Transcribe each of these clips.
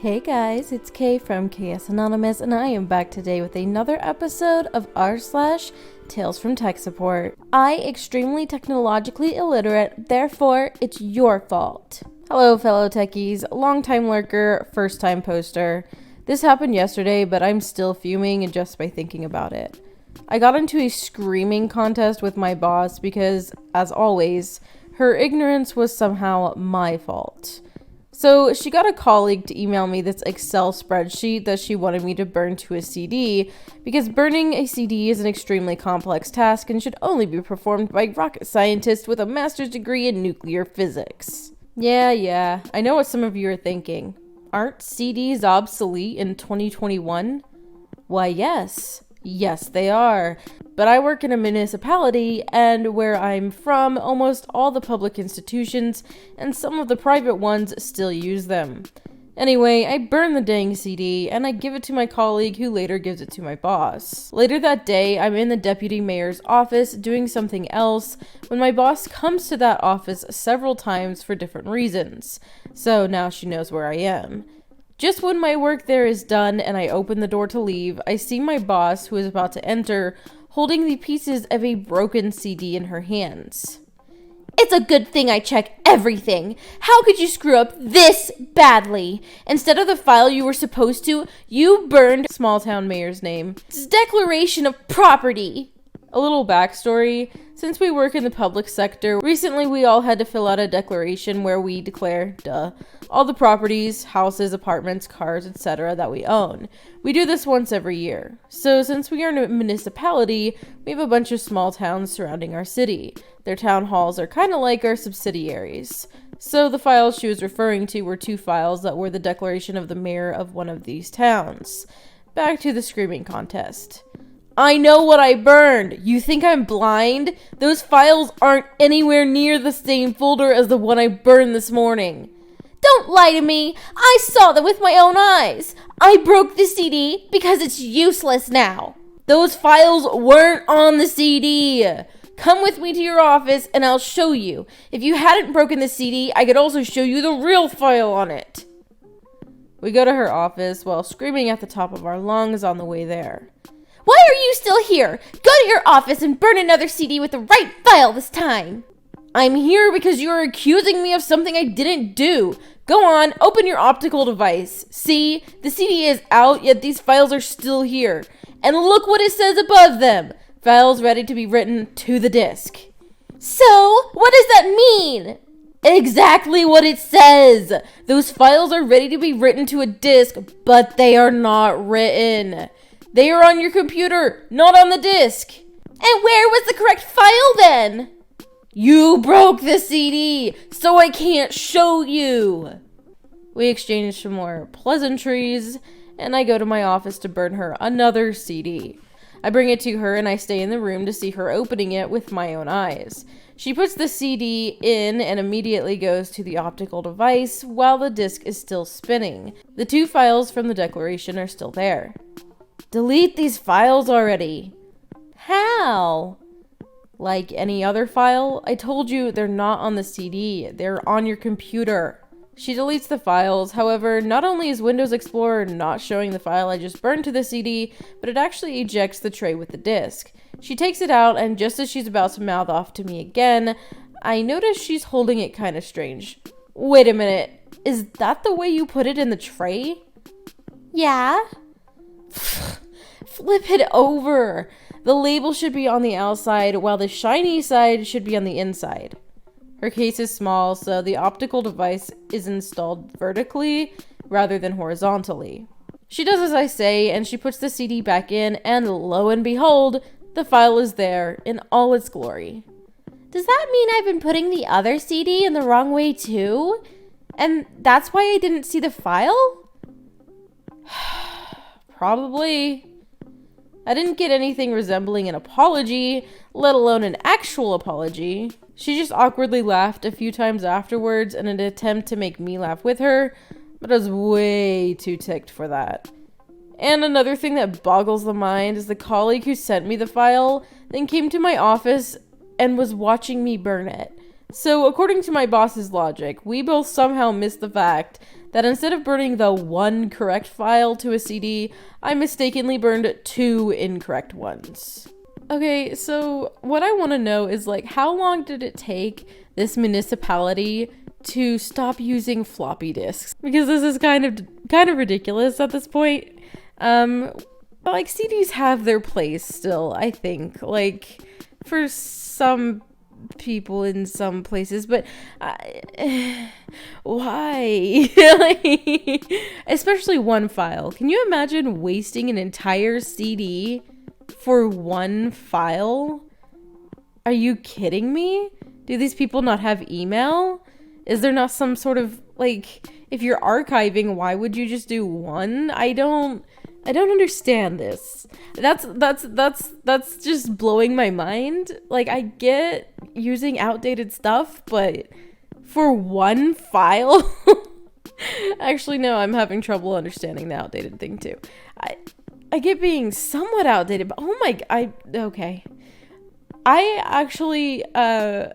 Hey guys, it's Kay from KS Anonymous, and I am back today with another episode of r/Tales from Tech Support. Extremely technologically illiterate, therefore it's your fault. Hello fellow techies, long-time lurker, first-time poster. This happened yesterday, but I'm still fuming just by thinking about it. I got into a screaming contest with my boss because, as always, her ignorance was somehow my fault. So she got a colleague to email me this Excel spreadsheet that she wanted me to burn to a CD, because burning a CD is an extremely complex task and should only be performed by rocket scientists with a master's degree in nuclear physics. Yeah, I know what some of you are thinking. Aren't CDs obsolete in 2021? Why, yes, they are. But I work in a municipality, and where I'm from, almost all the public institutions and some of the private ones still use them. Anyway, I burn the dang CD, and I give it to my colleague, who later gives it to my boss. Later that day, I'm in the deputy mayor's office doing something else, when my boss comes to that office several times for different reasons. So now she knows where I am. Just when my work there is done and I open the door to leave, I see my boss, who is about to enter, holding the pieces of a broken CD in her hands. It's a good thing I check everything. How could you screw up this badly? Instead of the file you were supposed to, you burned small town mayor's name. Declaration of property. A little backstory. Since we work in the public sector, recently we all had to fill out a declaration where we declare, all the properties, houses, apartments, cars, etc. that we own. We do this once every year. So since we are in a municipality, we have a bunch of small towns surrounding our city. Their town halls are kind of like our subsidiaries. So the files she was referring to were two files that were the declaration of the mayor of one of these towns. Back to the screaming contest. I know what I burned. You think I'm blind? Those files aren't anywhere near the same folder as the one I burned this morning. Don't lie to me. I saw them with my own eyes. I broke the CD because it's useless now. Those files weren't on the CD. Come with me to your office and I'll show you. If you hadn't broken the CD, I could also show you the real file on it. We go to her office while screaming at the top of our lungs on the way there. Why are you still here? Go to your office and burn another CD with the right file this time. I'm here because you are accusing me of something I didn't do. Go on, open your optical device. See, the CD is out, yet these files are still here. And look what it says above them. Files ready to be written to the disk. So, what does that mean? Exactly what it says. Those files are ready to be written to a disk, but they are not written. They are on your computer, not on the disk. And where was the correct file then? You broke the CD, so I can't show you. We exchange some more pleasantries, and I go to my office to burn her another CD. I bring it to her, and I stay in the room to see her opening it with my own eyes. She puts the CD in and immediately goes to the optical device while the disk is still spinning. The two files from the declaration are still there. Delete these files already. How? Like any other file, I told you they're not on the CD, they're on your computer. She deletes the files. However, not only is Windows Explorer not showing the file I just burned to the CD, but it actually ejects the tray with the disk. She takes it out, and just as she's about to mouth off to me again, I notice she's holding it kind of strange. Wait a minute, is that the way you put it in the tray? Yeah. Flip it over. The label should be on the outside, while the shiny side should be on the inside. Her case is small, so the optical device is installed vertically rather than horizontally. She does as I say, and she puts the CD back in, and lo and behold, the file is there in all its glory. Does that mean I've been putting the other CD in the wrong way too? And that's why I didn't see the file? Probably. I didn't get anything resembling an apology, let alone an actual apology. She just awkwardly laughed a few times afterwards in an attempt to make me laugh with her, but I was way too ticked for that. And another thing that boggles the mind is the colleague who sent me the file then came to my office and was watching me burn it. So according to my boss's logic, we both somehow missed the fact that instead of burning the one correct file to a CD, I mistakenly burned 2 incorrect ones. Okay, so what I want to know is, like, how long did it take this municipality to stop using floppy disks? Because this is kind of ridiculous at this point. But, like, CDs have their place still, I think, like, for some people in some places, but why? Like, especially one file. Can you imagine wasting an entire CD for one file? Are you kidding me? Do these people not have email? Is there not some sort of, like, if you're archiving, why would you just do one? I don't understand this. That's just blowing my mind. Like, I get using outdated stuff, but for one file? Actually, no, I'm having trouble understanding the outdated thing too. I get being somewhat outdated, but okay. I actually have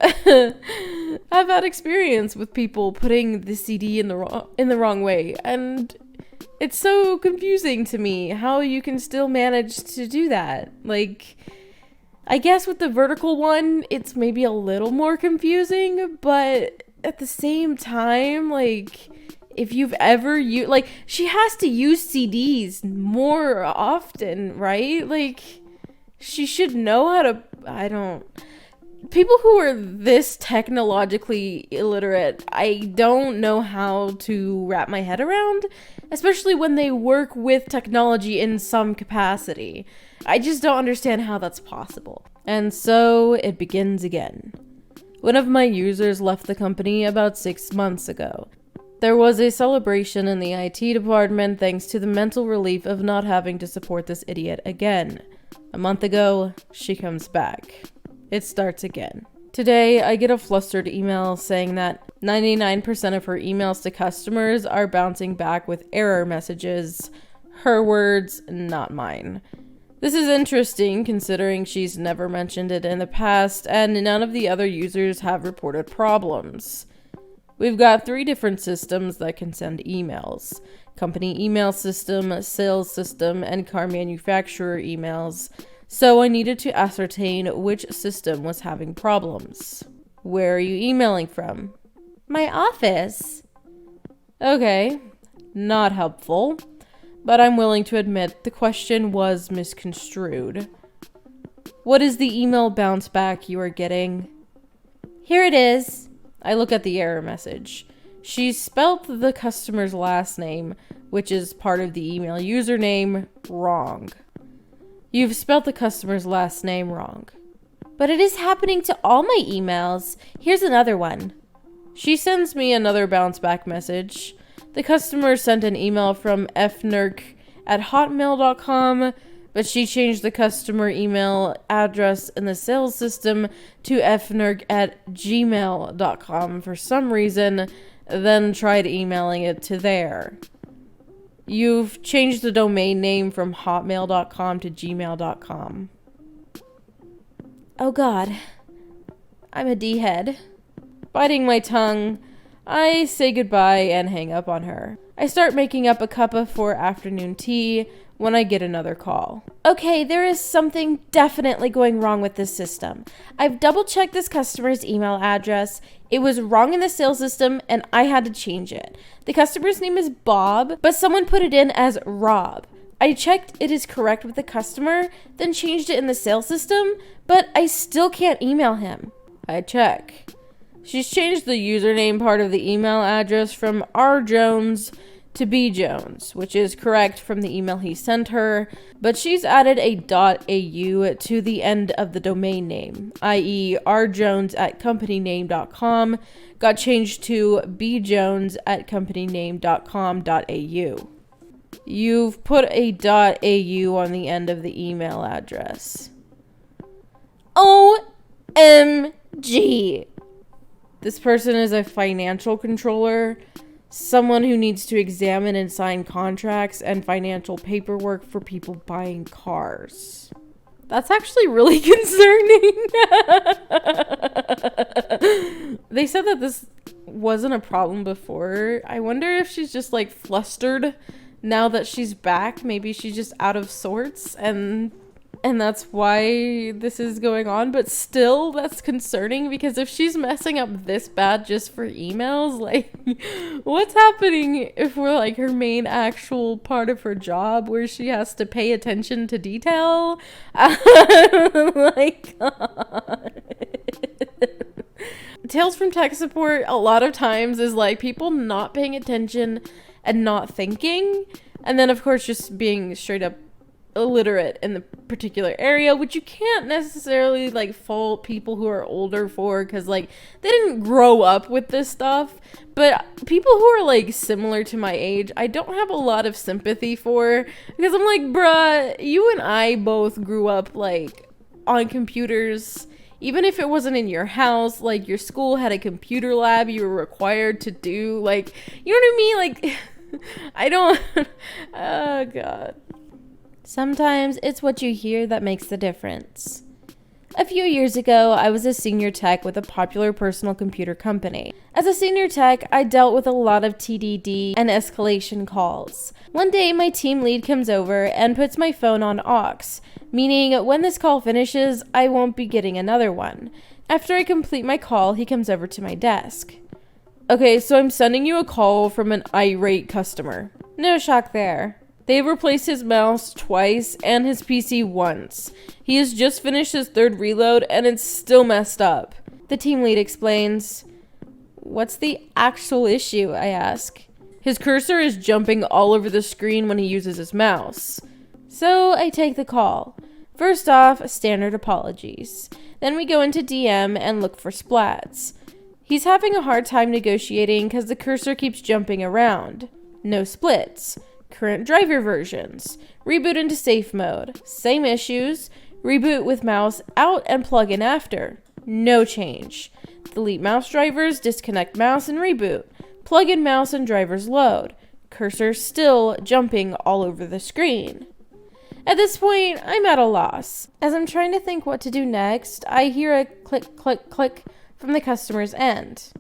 had experience with people putting the CD in the wrong way, and it's so confusing to me how you can still manage to do that. Like, I guess with the vertical one, it's maybe a little more confusing, but at the same time, like, if you've ever used, like, she has to use CDs more often, right? Like, she should know how to, people who are this technologically illiterate, I don't know how to wrap my head around, especially when they work with technology in some capacity. I just don't understand how that's possible. And so it begins again. One of my users left the company about 6 months ago. There was a celebration in the IT department thanks to the mental relief of not having to support this idiot again. A month ago, she comes back. It starts again. Today, I get a flustered email saying that 99% of her emails to customers are bouncing back with error messages. Her words, not mine. This is interesting considering she's never mentioned it in the past and none of the other users have reported problems. We've got 3 different systems that can send emails. Company email system, sales system, and car manufacturer emails. So I needed to ascertain which system was having problems. Where are you emailing from? My office. Okay, not helpful. But I'm willing to admit the question was misconstrued. What is the email bounce back you are getting? Here it is. I look at the error message. She spelt the customer's last name, which is part of the email username, wrong. You've spelt the customer's last name wrong. But it is happening to all my emails. Here's another one. She sends me another bounce back message. The customer sent an email from fnerk@hotmail.com, but she changed the customer email address in the sales system to fnerk@gmail.com for some reason, then tried emailing it to there. You've changed the domain name from hotmail.com to gmail.com. Oh God, I'm a D-head. Biting my tongue, I say goodbye and hang up on her. I start making up a cuppa for afternoon tea when I get another call. Okay, there is something definitely going wrong with this system. I've double-checked this customer's email address. It was wrong in the sales system and I had to change it. The customer's name is Bob, but someone put it in as Rob. I checked it is correct with the customer, then changed it in the sales system, but I still can't email him. I check. She's changed the username part of the email address from rjones to bjones, which is correct from the email he sent her, but she's added a .au to the end of the domain name, i.e. rjones@companyname.com got changed to bjones@companyname.com.au. You've put a .au on the end of the email address. OMG! This person is a financial controller, someone who needs to examine and sign contracts and financial paperwork for people buying cars. That's actually really concerning. They said that this wasn't a problem before. I wonder if she's just like flustered now that she's back. Maybe she's just out of sorts and that's why this is going on. But still, that's concerning, because if she's messing up this bad just for emails, like, what's happening if we're like her main actual part of her job where she has to pay attention to detail? Like, God. Tales from Tech Support a lot of times is like people not paying attention and not thinking, and then of course just being straight up illiterate in the particular area, which you can't necessarily like fault people who are older for, because like they didn't grow up with this stuff. But people who are like similar to my age, I don't have a lot of sympathy for, because I'm like, bruh, you and I both grew up like on computers. Even if it wasn't in your house, like your school had a computer lab you were required to do, like, you know what I mean? Like, I don't, oh God. Sometimes it's what you hear that makes the difference. A few years ago, I was a senior tech with a popular personal computer company. As a senior tech, I dealt with a lot of TDD and escalation calls. One day, my team lead comes over and puts my phone on aux, meaning when this call finishes, I won't be getting another one. After I complete my call, he comes over to my desk. Okay, so I'm sending you a call from an irate customer. No shock there. They've replaced his mouse twice and his PC once. He has just finished his third reload and it's still messed up. The team lead explains. What's the actual issue? I ask. His cursor is jumping all over the screen when he uses his mouse. So I take the call. First off, standard apologies. Then we go into DM and look for splats. He's having a hard time negotiating because the cursor keeps jumping around. No splits. Current driver versions. Reboot into safe mode. Same issues. Reboot with mouse out and plug in after. No change. Delete mouse drivers, disconnect mouse and reboot. Plug in mouse and drivers load. Cursor still jumping all over the screen. At this point, I'm at a loss. As I'm trying to think what to do next, I hear a click, click, click from the customer's end.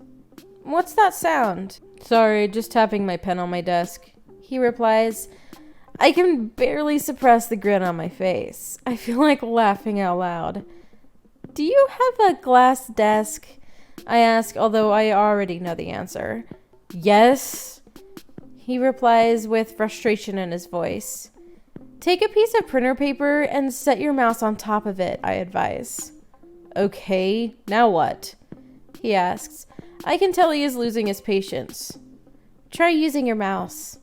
What's that sound? Sorry, just tapping my pen on my desk. He replies. I can barely suppress the grin on my face. I feel like laughing out loud. Do you have a glass desk? I ask, although I already know the answer. Yes, he replies with frustration in his voice. Take a piece of printer paper and set your mouse on top of it, I advise. Okay, now what? He asks. I can tell he is losing his patience. Try using your mouse.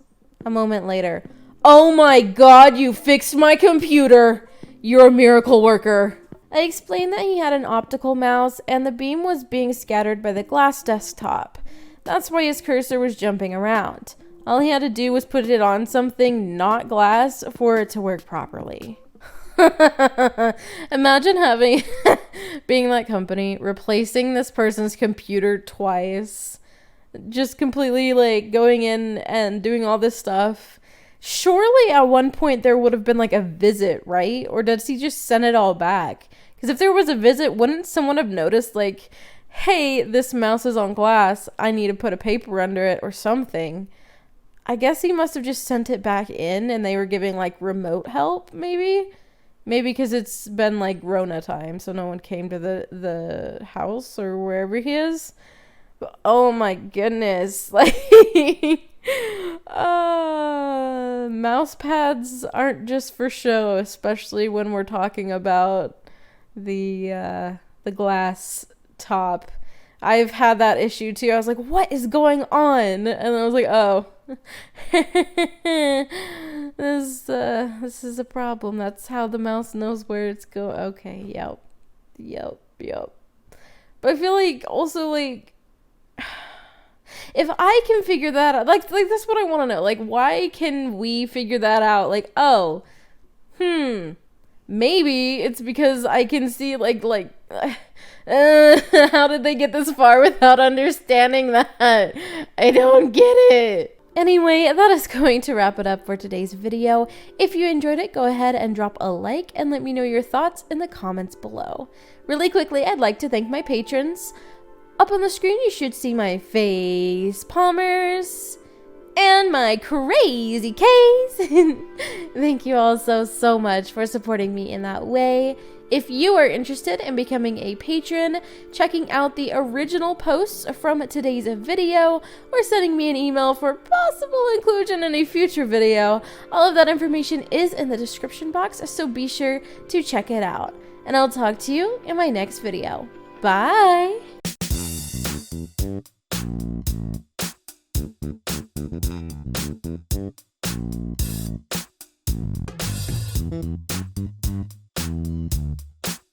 A moment later. Oh my God, you fixed my computer! You're a miracle worker. I explained that he had an optical mouse and the beam was being scattered by the glass desktop. That's why his cursor was jumping around. All he had to do was put it on something not glass for it to work properly. Imagine having, being that company, replacing this person's computer twice. Just completely like going in and doing all this stuff. Surely at one point there would have been like a visit, right? Or does he just send it all back? Because if there was a visit, wouldn't someone have noticed like, hey, this mouse is on glass. I need to put a paper under it or something. I guess he must have just sent it back in and they were giving like remote help, maybe? Maybe because it's been like Rona time, so no one came to the house or wherever he is. But, oh my goodness. Like, mouse pads aren't just for show, especially when we're talking about the glass top. I've had that issue too. I was like, what is going on? And I was like, oh, this is a problem. That's how the mouse knows where it's going. Okay, yep. But I feel like also like, if I can figure that out, like that's what I want to know. Like, why can we figure that out? Like, oh, maybe it's because I can see like how did they get this far without understanding that? I don't get it. Anyway, that is going to wrap it up for today's video. If you enjoyed it, go ahead and drop a like and let me know your thoughts in the comments below. Really quickly, I'd like to thank my patrons. Up on the screen, you should see my face palmers and my crazy case. Thank you all so much for supporting me in that way. If you are interested in becoming a patron, checking out the original posts from today's video, or sending me an email for possible inclusion in a future video, all of that information is in the description box, so be sure to check it out. And I'll talk to you in my next video. Bye!